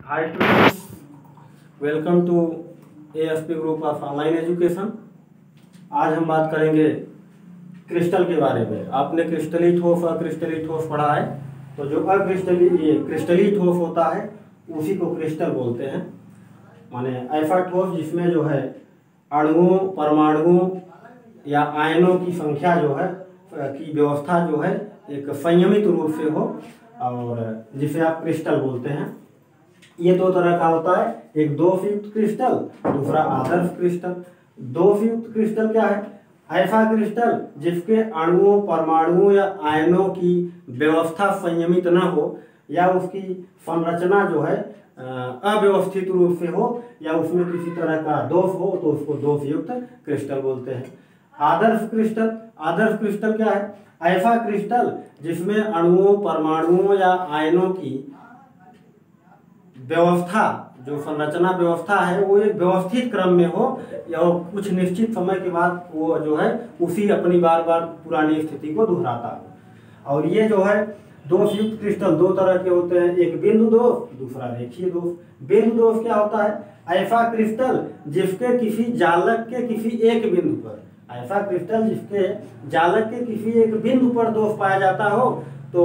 Hi students, welcome to AFP group of online education. आज हम बात करेंगे क्रिस्टल के बारे में। आपने क्रिस्टली ठोस और अक्रिस्टली ठोस पढ़ा है, तो जो क्रिस्टली ठोस होता है उसी को क्रिस्टल बोलते हैं। माने ऐसा ठोस जिसमें जो है अणुओं, परमाणुओं या आयनों की संख्या जो है की व्यवस्था जो है एक संयमित रूप से हो, और जिसे आप क्रिस्टल बोलते हैं। ये दो तरह का होता है, एक दोषयुक्त क्रिस्टल, दूसरा आदर्श क्रिस्टल। दोषयुक्त क्रिस्टल क्या है? ऐसा क्रिस्टल जिसके अणुओं, परमाणुओं या आयनों की व्यवस्था संयमित न हो, या उसकी संरचना जो है अव्यवस्थित रूप से हो, या उसमें किसी तरह का दोष हो, तो उसको दोषयुक्त क्रिस्टल बोलते हैं। आदर्श क्रिस्टल क्या है? ऐसा क्रिस्टल जिसमें अणुओं, परमाणुओं या आयनों की व्यवस्था, जो संरचना व्यवस्था है, वो एक व्यवस्थित क्रम में हो, या कुछ निश्चित समय के बाद वो जो है उसी अपनी बार बार पुरानी स्थिति को दोहराता है। और ये जो है दोषयुक्त क्रिस्टल दो तरह के होते हैं, एक बिंदु दोष, दूसरा रेखीय दोष। बिंदु दोष क्या होता है? ऐसा क्रिस्टल जिसके किसी जालक के किसी एक बिंदु पर, ऐसा क्रिस्टल जिसके जालक के किसी एक बिंदु पर दोष पाया जाता हो, तो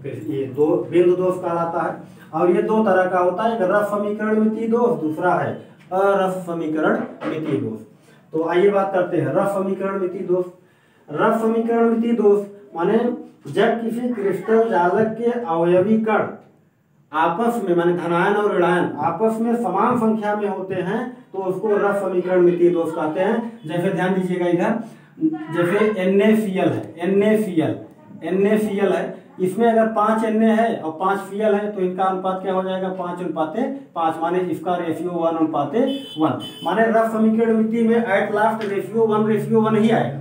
ये दो बिंदु दोष कहलाता है। और ये दो तरह का होता है, एक रफ समीकरण मितीय दोष, दूसरा है अरफ समीकरण मितीय दोष। तो आइए बात करते हैं रफ समीकरण मितीय दोष। रफ समीकरण मितीय दोष माने जब किसी क्रिस्टल जालक के अवयवी कण आपस में, माने धनायन और ऋणायन आपस में समान संख्या में होते हैं, तो उसको रफ समीकरण मितीय दोष कहते हैं। जैसे ध्यान दीजिएगा इधर, जैसे NaCl है, इसमें अगर 5 Na है और 5 Cl है, तो इनका अनुपात क्या हो जाएगा? 5:5, माने इसका रेशियो 1:1। माने रफ समीकरण मितीय में एट लास्ट रेशियो 1:1 ही आएगा।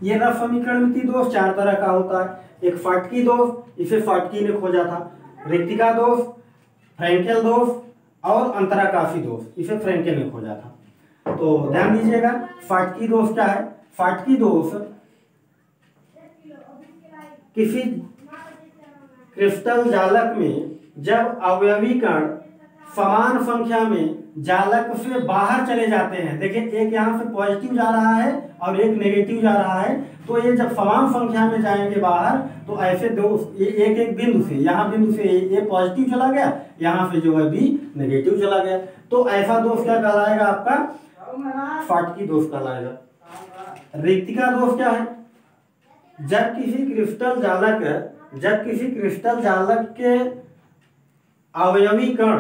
ये रफ समीकरण मितीय दोष चार तरह का होता है। एक फाटकी दोष, इसे फाटकी ने खोजा था। रिक्तिका दोष, फ्रेंकेल दोष और अंतराकाशी दोष, इसे फ्रेंकेल ने खोजा था। तो ध्यान दीजिएगा, फाटकी दोष क्या है? फाटकी दोष किसी क्रिस्टल जालक में जब अवयवी कण समान संख्या में जालक से बाहर चले जाते हैं। देखिए, एक यहाँ से पॉजिटिव जा रहा है और एक नेगेटिव जा रहा है, तो ये जब समान संख्या में जाएंगे बाहर, तो ऐसे दो एक बिंदु से, यहाँ बिंदु से ए पॉजिटिव चला गया, यहाँ से जो है बी नेगेटिव चला गया, तो ऐसा दोष क्या कहलाएगा? आपका फाटकी दोष कहलाएगा। रिक्तिका दोष क्या है? जब किसी क्रिस्टल जालक के अवयवी कण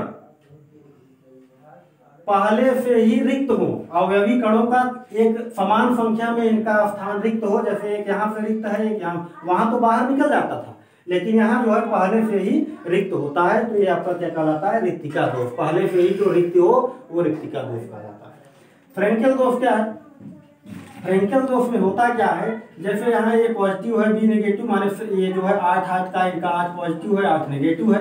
पहले से ही रिक्त हो, अवयवी कणों का एक समान संख्या में इनका स्थान रिक्त हो, जैसे एक यहाँ से रिक्त है, एक यहाँ, वहां तो बाहर निकल जाता था, लेकिन यहाँ जो है पहले से ही रिक्त होता है, तो ये आपका क्या कहलाता है? रिक्तिका दोष। पहले से ही जो रिक्त हो वो रिक्तिका दोष कहलाता है। फ्रेंकेल दोष क्या है? फ्रेंकेल दोष में होता क्या है? जैसे यहाँ ये पॉजिटिव है, बी नेगेटिव, माने ये जो है 8 का, इनका 8 पॉजिटिव है, 8 नेगेटिव है,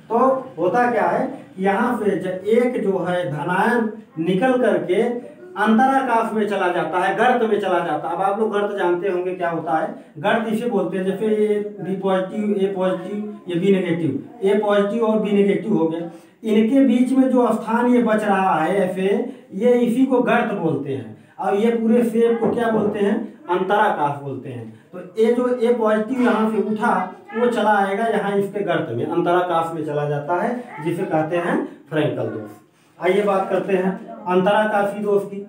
तो होता क्या है? यहाँ से जब एक जो है धनायन निकल करके अंतराकाश में चला जाता है, गर्त में चला जाता है। अब आप लोग गर्त जानते होंगे क्या होता है? गर्त इसे बोलते हैं, जैसे ये बी पॉजिटिव, ए पॉजिटिव, ये बी नेगेटिव, ए पॉजिटिव और बी नेगेटिव हो गए, इनके बीच में जो स्थान ये बच रहा है ऐसे, ये इसी को गर्त बोलते हैं। और ये पूरे शेप को क्या बोलते हैं? अंतराकाश बोलते हैं। तो ये जो ए पॉजिटिव यहाँ से उठा, वो चला आएगा यहाँ इसके गर्त में, अंतराकाश में चला जाता है, जिसे कहते हैं फ्रेंकेल दोष। आइए बात करते हैं अंतराकाशी दोष की।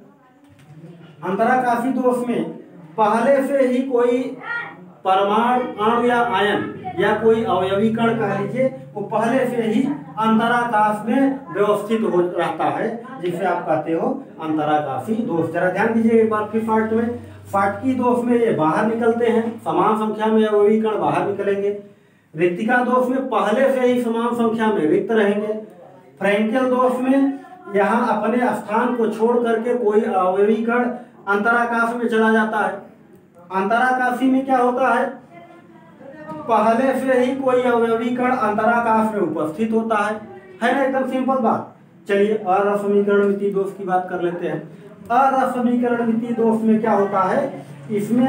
अंतराकाशी दोष में पहले से ही कोई परमाणु, अणु या आयन या कोई अवयवी कण कह लीजिए, वो पहले से ही अंतराकाश में व्यवस्थित हो रहता है, जिसे आप कहते हो अंतराकाशी दोष। जरा ध्यान दीजिए एक बार फिर फाट में, फाटकी दोष में ये बाहर निकलते हैं, समान संख्या में अवयवी कण बाहर निकलेंगे। रिक्तिका दोष में पहले से ही समान संख्या में रिक्त रहेंगे। फ्रेंकेल दोष में यहाँ अपने स्थान को छोड़ करके कोई अवयवी कण अंतराकाश में चला जाता है। अंतराकाशी में क्या होता है? पहले से ही कोई अवयवी कण अंतराकाश में उपस्थित होता है ना? एकदम सिंपल बात। चलिए अरफ समीकरण मितीय दोष की बात कर लेते हैं। अरफ समीकरण मितीय दोष में क्या होता है? इसमें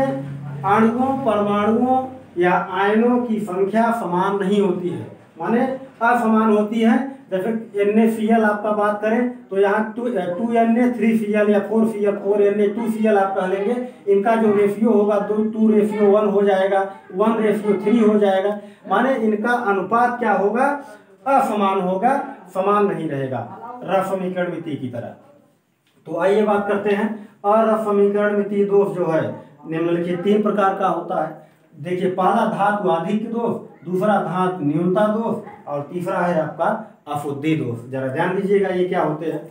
अणुओं, परमाणुओं या आयनों की संख्या समान नहीं होती है। माने असमान होती है। जैसे NaCl आपका बात करें तो यहाँ 2Na3Cl या 4Cl 4Na2Cl आप कह लेंगे, इनका जो रेशियो होगा 2:1 हो जाएगा, 1:3 हो जाएगा। माने इनका अनुपात क्या होगा, असमान होगा, समान नहीं रहेगा, रसमीकरणमिति की तरह। तो आइए बात करते हैं असमीकरणमिति दोष जो है निम्नलिखित 3 प्रकार का होता है। देखिए, पहला धातु आधिक्य दोष, दूसरा धातु न्यूनता दोष और तीसरा है आपका अशुद्धि दोष। जरा ध्यान दीजिएगा ये क्या होते हैं।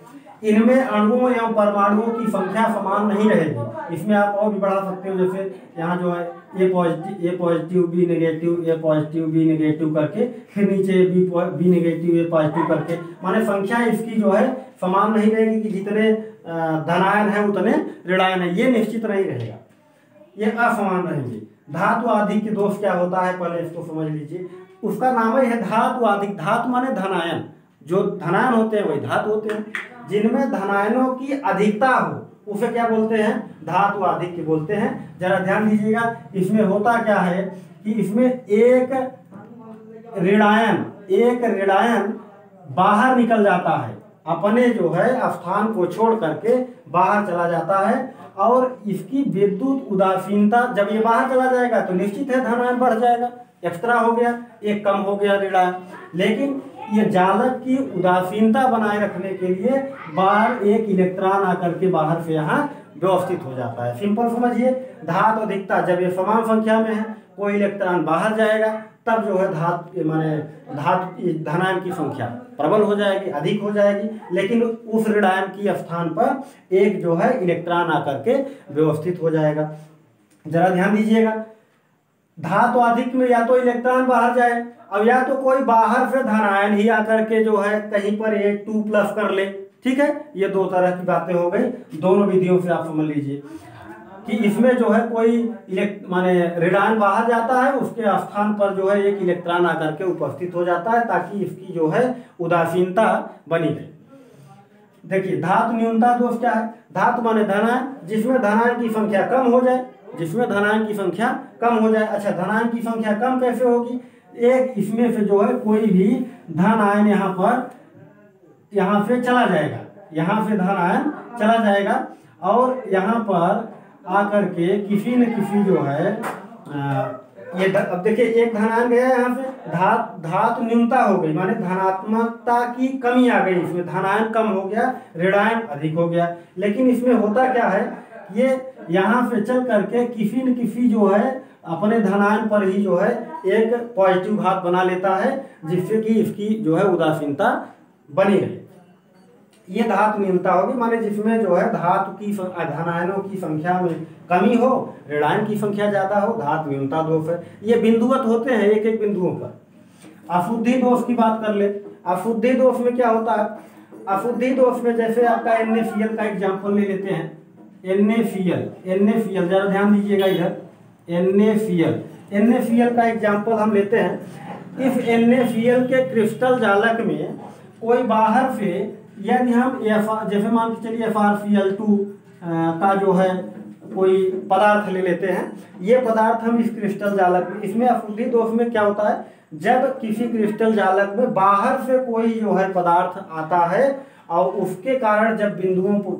इनमें अणुओं एवं परमाणुओं की संख्या समान नहीं रहेगी। इसमें आप और भी बढ़ा सकते हो, जैसे यहाँ जो है ए पॉजिटिव बी नेगेटिव, ए पॉजिटिव बी नेगेटिव करके, फिर नीचे बी नेगेटिव ए पॉजिटिव करके, माने संख्या इसकी जो है समान नहीं रहेगी कि जितने धनायन है उतने ऋणायन है, ये निश्चित नहीं रहेगा, ये असमान रहेंगे। धातु आधिक्य दोष क्या होता है, पहले इसको समझ लीजिए। उसका नाम ही है धातु आधिक्य। धातु माने धनायन, जो धनायन होते हैं वही धातु होते हैं। जिनमें धनायनों की अधिकता हो उसे क्या बोलते हैं, धातु आधिक्य बोलते हैं। जरा ध्यान दीजिएगा, इसमें होता क्या है कि इसमें एक ऋणायन बाहर निकल जाता है, अपने जो है स्थान को छोड़ करके बाहर चला जाता है, और इसकी विद्युत उदासीनता, जब ये बाहर चला जाएगा तो निश्चित है धनायन बढ़ जाएगा, एक्स्ट्रा हो गया, एक कम हो गया ऋणायन। लेकिन ये जालक की उदासीनता बनाए रखने के लिए बाहर एक इलेक्ट्रॉन आकर के बाहर से यहाँ व्यवस्थित हो जाता है। सिंपल समझिए, धातु अधिकता, जब ये समान संख्या में है, कोई इलेक्ट्रॉन बाहर जाएगा, तब जो है धातु धनायन की संख्या प्रबल हो जाएगी, अधिक हो जाएगी, लेकिन उस ऋणायन की स्थान पर एक जो है इलेक्ट्रॉन आकर के व्यवस्थित हो जाएगा। जरा ध्यान दीजिएगा, धातु अधिक में या तो इलेक्ट्रॉन बाहर जाए, अब या तो कोई बाहर से धनायन ही आकर के जो है कहीं पर एक 2+ कर ले। ठीक है, ये 2 तरह की बातें हो गई, दोनों विधियों से आप समझ लीजिए कि इसमें जो है कोई माने ऋणायन बाहर जाता है, उसके स्थान पर जो है एक इलेक्ट्रॉन आकर के उपस्थित हो जाता है, ताकि इसकी जो है उदासीनता बनी रहे। देखिए, धातु न्यूनता दोष क्या है, धातु माने धनायन, जिसमें धनायन की संख्या कम हो जाए, जिसमें धनायन की संख्या कम हो जाए। अच्छा, धनायन की संख्या कम कैसे होगी, एक इसमें से जो है कोई भी धन आयन यहाँ से चला जाएगा, यहाँ से धन आयन चला जाएगा, और यहाँ पर आकर के किसी न किसी जो है ये अब देखिए, एक धन आयन गया यहाँ से, धातु न्यूनता हो गई, माने धनात्मकता की कमी आ गई, इसमें धनायन कम हो गया, ऋणायन अधिक हो गया। लेकिन इसमें होता क्या है, ये यहाँ से चल करके किसी न किसी जो है अपने धनायन पर ही जो है एक पॉजिटिव घात बना लेता है, जिससे कि इसकी जो है उदासीनता बनी रहे। ये धातु न्यूनता होगी, माने जिसमें जो है धातु की धनायनों की संख्या में कमी हो, ऋणायन की संख्या ज्यादा हो, धातु न्यूनता दोष है। ये बिंदुवत होते हैं एक एक बिंदुओं पर। अशुद्धि दोष की बात कर ले। अशुद्धि दोष में क्या होता है, अशुद्धि दोष में जैसे आपका NaCl का एग्जाम्पल ले लेते हैं। NaCl जरा ध्यान दीजिएगा इधर, NaCl का एग्जाम्पल हम लेते हैं। इस NaCl के क्रिस्टल जालक में कोई बाहर से, यदि हम जैसे मान के चलिए FrCl2 का जो है कोई पदार्थ ले लेते हैं, ये पदार्थ हम इस क्रिस्टल जालक में, इसमें अशुद्धि दोष में क्या होता है, जब किसी क्रिस्टल जालक में बाहर से कोई जो है पदार्थ आता है और उसके कारण जब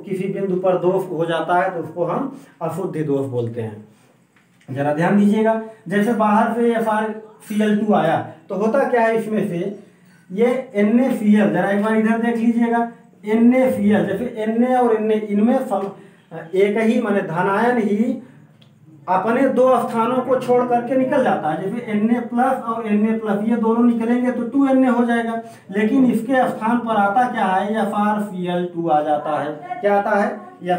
किसी बिंदु पर दोष हो जाता है, तो उसको हम अशुद्धि दोष बोलते हैं। जरा ध्यान दीजिएगा, जैसे बाहर से FrCl2 आया तो होता क्या है, इसमें से ये NaCl, जरा एक बार इधर देख लीजिएगा, NaCl, जैसे Na और Na इनमें एक ही माने धनायन ही अपने 2 स्थानों को छोड़ करके निकल जाता है। जैसे Na+ और Na+, ये दोनों निकलेंगे तो 2Na हो जाएगा, लेकिन इसके स्थान पर आता क्या है, FrCl2 आ जाता है। क्या आता है,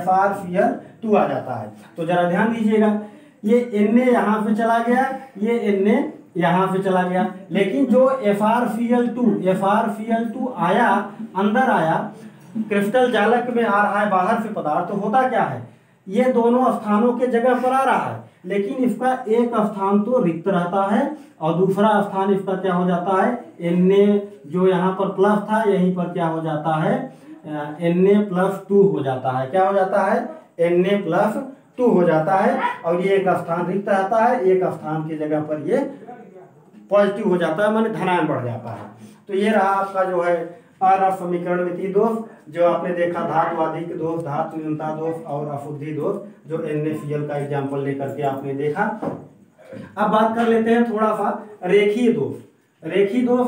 FrCl2 आ जाता है। तो जरा ध्यान दीजिएगा, ये Na यहाँ पे चला गया, ये Na यहाँ पे चला गया, लेकिन जो FrCl2 आया, अंदर आया, क्रिस्टल जालक में आ रहा है बाहर से पदार्थ, तो होता क्या है, ये दोनों स्थानों के जगह पर आ रहा है, लेकिन इसका एक स्थान तो रिक्त रहता है और दूसरा स्थान इसका क्या हो जाता है, Na जो यहाँ पर प्लस था, यहीं पर क्या हो जाता है, Na+2 हो जाता है। क्या हो जाता है, Na+2 हो जाता है, और ये एक स्थान रिक्त रहता है, एक स्थान की जगह पर ये पॉजिटिव हो जाता है, माने धनायन बढ़ जाता है। तो ये रहा आपका जो है अरस समीकरण मिति दोष, जो आपने देखा धातु अधिक दोष, धातु न्यूनता दोष और अशुद्धि दोष, जो NaCl का एग्जाम्पल लेकर के आपने देखा। अब बात कर लेते हैं थोड़ा सा रेखीय दोष। रेखीय दोष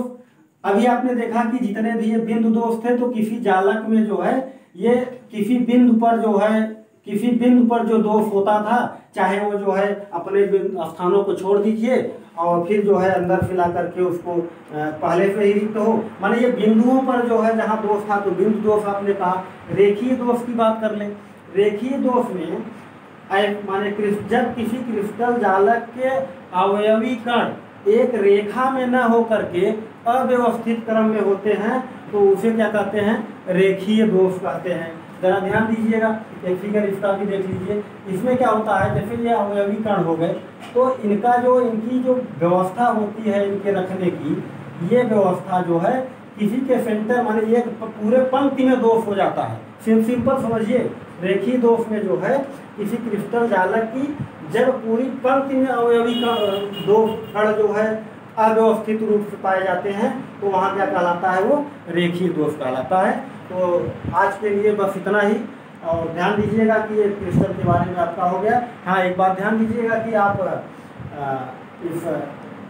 अभी आपने देखा कि जितने भी ये बिंदु दोष थे, तो किसी जालक में जो है ये किसी बिंदु पर जो है, किसी बिंदु पर जो दोष होता था, चाहे वो जो है अपने स्थानों को छोड़ दीजिए और फिर जो है अंदर फिला करके उसको पहले से ही रिक्त हो, माने ये बिंदुओं पर जो है जहाँ दोष था, तो बिंदु दोष आपने कहा। रेखीय दोष की बात कर लें। रेखीय दोष में माने जब किसी क्रिस्टल जालक के अवयवी कण एक रेखा में न हो करके अव्यवस्थित क्रम में होते हैं, तो उसे क्या कहते हैं? रेखीय दोष कहते हैं। जरा ध्यान दीजिएगा, एक फिगर इसका भी देख लीजिए। इसमें क्या होता है, जैसे ये अवयवी कण हो गए, तो इनकी जो व्यवस्था होती है इनके रखने की, ये व्यवस्था जो है किसी के सेंटर माने एक पूरे पंक्ति में दोष हो जाता है। सिंपल समझिए, रेखीय दोष में जो है किसी क्रिस्टल जालक की जब पूरी पंक्ति में अवयवी दो कण जो है अव्यवस्थित रूप से पाए जाते हैं, तो वहाँ क्या कहलाता है? वो रेखीय दोष कहलाता है। तो आज के लिए बस इतना ही, और ध्यान दीजिएगा कि ये क्रिस्टल के बारे में आपका हो गया। हाँ, एक बात ध्यान दीजिएगा कि आप इस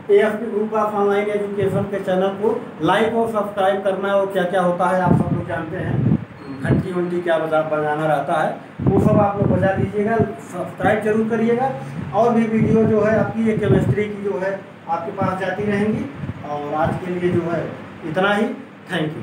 AFP group of online education के चैनल को लाइक और सब्सक्राइब करना, और क्या क्या होता है आप सब लोग जानते हैं, घंटी वंटी क्या बजाना रहता है, वो सब आप लोग बजा दीजिएगा, सब्सक्राइब जरूर करिएगा। और भी वीडियो जो है आपकी ये केमिस्ट्री की जो है आपके पास जाती रहेंगी। और आज के लिए जो है इतना ही। Thank you.